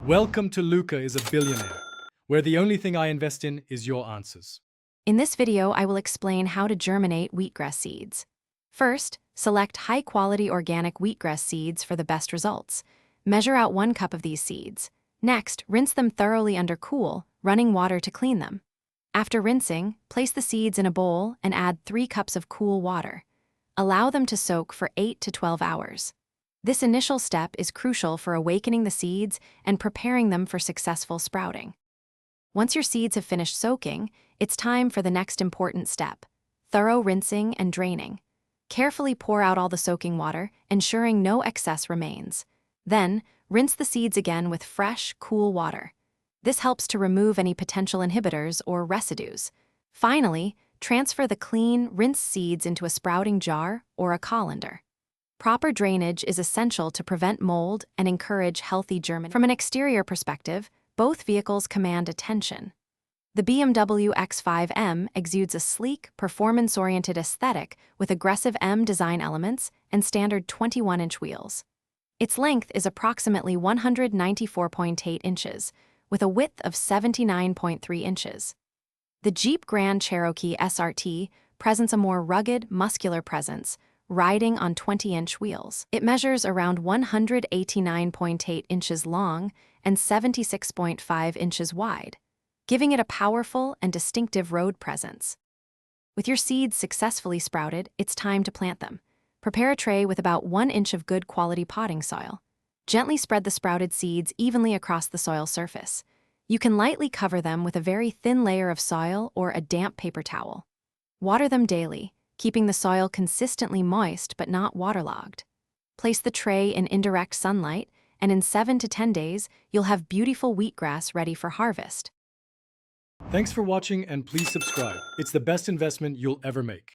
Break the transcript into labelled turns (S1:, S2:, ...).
S1: Welcome to Luca is a Billionaire, where the only thing I invest in is your answers.
S2: In this video, I will explain how to germinate wheatgrass seeds. First, select high-quality organic wheatgrass seeds for the best results. Measure out 1 cup of these seeds. Next, rinse them thoroughly under cool, running water to clean them. After rinsing, place the seeds in a bowl and add 3 cups of cool water. Allow them to soak for 8 to 12 hours. This initial step is crucial for awakening the seeds and preparing them for successful sprouting. Once your seeds have finished soaking, it's time for the next important step: thorough rinsing and draining. Carefully pour out all the soaking water, ensuring no excess remains. Then, rinse the seeds again with fresh, cool water. This helps to remove any potential inhibitors or residues. Finally, transfer the clean, rinsed seeds into a sprouting jar or a colander. Proper drainage is essential to prevent mold and encourage healthy germination. From an exterior perspective, both vehicles command attention. The BMW X5M exudes a sleek, performance-oriented aesthetic with aggressive M design elements and standard 21-inch wheels. Its length is approximately 194.8 inches, with a width of 79.3 inches. The Jeep Grand Cherokee SRT presents a more rugged, muscular presence, riding on 20-inch wheels. It measures around 189.8 inches long and 76.5 inches wide, giving it a powerful and distinctive road presence. With your seeds successfully sprouted, it's time to plant them. Prepare a tray with about 1 inch of good quality potting soil. Gently spread the sprouted seeds evenly across the soil surface. You can lightly cover them with a very thin layer of soil or a damp paper towel. Water them daily, keeping the soil consistently moist but not waterlogged. Place the tray in indirect sunlight, and in 7 to 10 days, you'll have beautiful wheatgrass ready for harvest.
S1: Thanks for watching, and please subscribe. It's the best investment you'll ever make.